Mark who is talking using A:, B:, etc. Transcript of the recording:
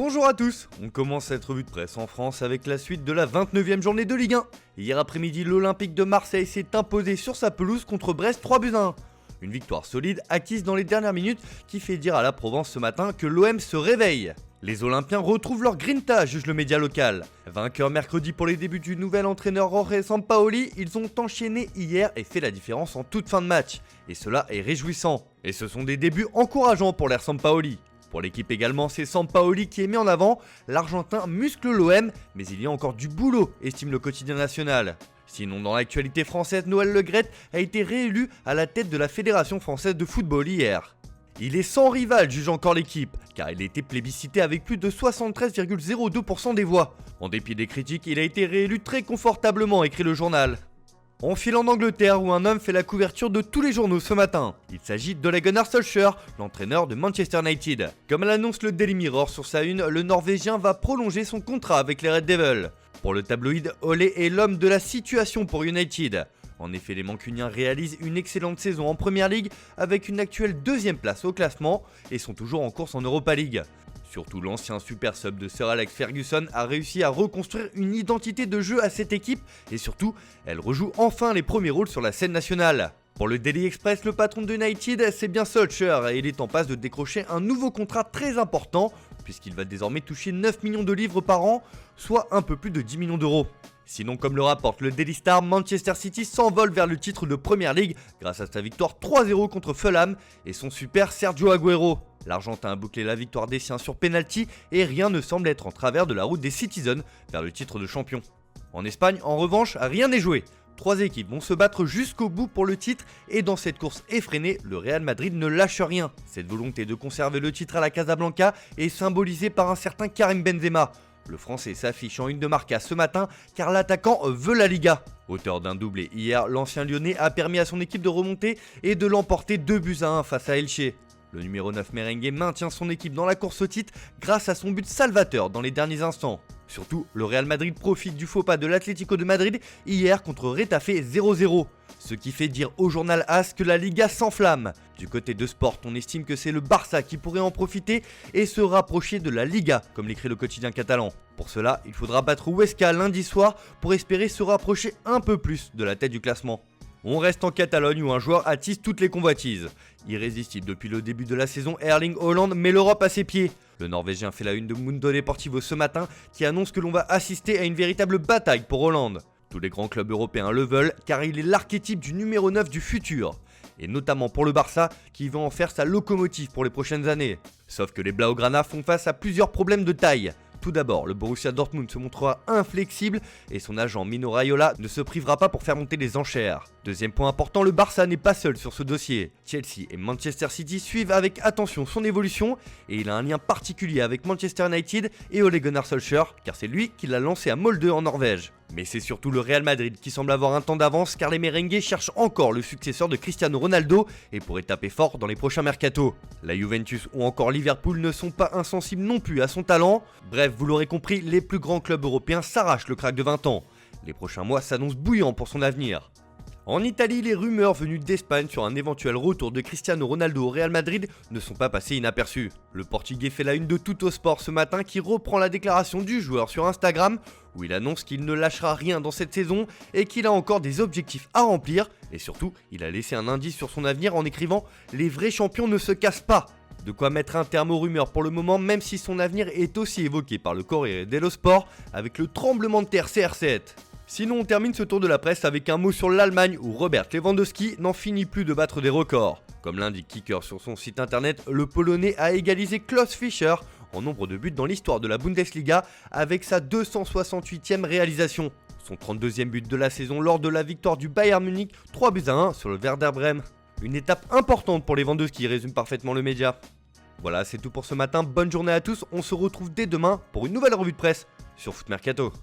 A: Bonjour à tous, on commence cette revue de presse en France avec la suite de la 29e journée de Ligue 1. Hier après-midi, l'Olympique de Marseille s'est imposé sur sa pelouse contre Brest 3-1. Une victoire solide acquise dans les dernières minutes qui fait dire à la Provence ce matin que l'OM se réveille. Les Olympiens retrouvent leur grinta, juge le média local. Vainqueurs mercredi pour les débuts du nouvel entraîneur Jorge Sampaoli, ils ont enchaîné hier et fait la différence en toute fin de match. Et cela est réjouissant. Et ce sont des débuts encourageants pour l'ère Sampaoli. Pour l'équipe également, c'est Sampaoli qui est mis en avant. L'Argentin muscle l'OM, mais il y a encore du boulot, estime le quotidien national. Sinon, dans l'actualité française, Noël Le Graët a été réélu à la tête de la Fédération française de football hier. Il est sans rival, juge encore l'équipe, car il a été plébiscité avec plus de 73,02% des voix. En dépit des critiques, il a été réélu très confortablement, écrit le journal. On file en Angleterre où un homme fait la couverture de tous les journaux ce matin. Il s'agit d'Ole Gunnar Solskjaer, l'entraîneur de Manchester United. Comme l'annonce le Daily Mirror sur sa une, le Norvégien va prolonger son contrat avec les Red Devils. Pour le tabloïd, Ole est l'homme de la situation pour United. En effet, les Mancuniens réalisent une excellente saison en Premier League avec une actuelle 2e place au classement et sont toujours en course en Europa League. Surtout l'ancien super sub de Sir Alex Ferguson a réussi à reconstruire une identité de jeu à cette équipe et surtout, elle rejoue enfin les premiers rôles sur la scène nationale. Pour le Daily Express, le patron de United, c'est bien Solskjaer et il est en passe de décrocher un nouveau contrat très important puisqu'il va désormais toucher 9 millions de livres par an, soit un peu plus de 10 millions d'euros. Sinon, comme le rapporte le Daily Star, Manchester City s'envole vers le titre de Premier League grâce à sa victoire 3-0 contre Fulham et son super Sergio Aguero. L'Argentin a bouclé la victoire des siens sur penalty et rien ne semble être en travers de la route des Citizens vers le titre de champion. En Espagne, en revanche, rien n'est joué. 3 équipes vont se battre jusqu'au bout pour le titre et dans cette course effrénée, le Real Madrid ne lâche rien. Cette volonté de conserver le titre à la Casablanca est symbolisée par un certain Karim Benzema. Le Français s'affiche en une de Marca ce matin car l'attaquant veut la Liga. Auteur d'un doublé hier, l'ancien Lyonnais a permis à son équipe de remonter et de l'emporter 2-1 face à Elche. Le numéro 9 merengue maintient son équipe dans la course au titre grâce à son but salvateur dans les derniers instants. Surtout, le Real Madrid profite du faux pas de l'Atlético de Madrid hier contre Retafe 0-0. Ce qui fait dire au journal AS que la Liga s'enflamme. Du côté de Sport, on estime que c'est le Barça qui pourrait en profiter et se rapprocher de la Liga, comme l'écrit le quotidien catalan. Pour cela, il faudra battre Huesca lundi soir pour espérer se rapprocher un peu plus de la tête du classement. On reste en Catalogne où un joueur attise toutes les convoitises. Irrésistible depuis le début de la saison, Erling Haaland met l'Europe à ses pieds. Le Norvégien fait la une de Mundo Deportivo ce matin qui annonce que l'on va assister à une véritable bataille pour Haaland. Tous les grands clubs européens le veulent car il est l'archétype du numéro 9 du futur. Et notamment pour le Barça qui va en faire sa locomotive pour les prochaines années. Sauf que les Blaugrana font face à plusieurs problèmes de taille. Tout d'abord, le Borussia Dortmund se montrera inflexible et son agent Mino Raiola ne se privera pas pour faire monter les enchères. Deuxième point important, le Barça n'est pas seul sur ce dossier. Chelsea et Manchester City suivent avec attention son évolution et il a un lien particulier avec Manchester United et Ole Gunnar Solskjaer car c'est lui qui l'a lancé à Molde en Norvège. Mais c'est surtout le Real Madrid qui semble avoir un temps d'avance car les merengues cherchent encore le successeur de Cristiano Ronaldo et pourraient taper fort dans les prochains mercatos. La Juventus ou encore Liverpool ne sont pas insensibles non plus à son talent. Bref, vous l'aurez compris, les plus grands clubs européens s'arrachent le crack de 20 ans. Les prochains mois s'annoncent bouillants pour son avenir. En Italie, les rumeurs venues d'Espagne sur un éventuel retour de Cristiano Ronaldo au Real Madrid ne sont pas passées inaperçues. Le Portugais fait la une de Tuttosport ce matin qui reprend la déclaration du joueur sur Instagram où il annonce qu'il ne lâchera rien dans cette saison et qu'il a encore des objectifs à remplir et surtout, il a laissé un indice sur son avenir en écrivant « Les vrais champions ne se cassent pas ». De quoi mettre un terme aux rumeurs pour le moment même si son avenir est aussi évoqué par le Corriere dello Sport avec le tremblement de terre CR7. Sinon on termine ce tour de la presse avec un mot sur l'Allemagne où Robert Lewandowski n'en finit plus de battre des records. Comme l'indique Kicker sur son site internet, le Polonais a égalisé Klaus Fischer en nombre de buts dans l'histoire de la Bundesliga avec sa 268e réalisation. Son 32e but de la saison lors de la victoire du Bayern Munich 3-1 sur le Werder Bremen. Une étape importante pour Lewandowski, résume parfaitement le média. Voilà, c'est tout pour ce matin, bonne journée à tous, on se retrouve dès demain pour une nouvelle revue de presse sur Foot Mercato.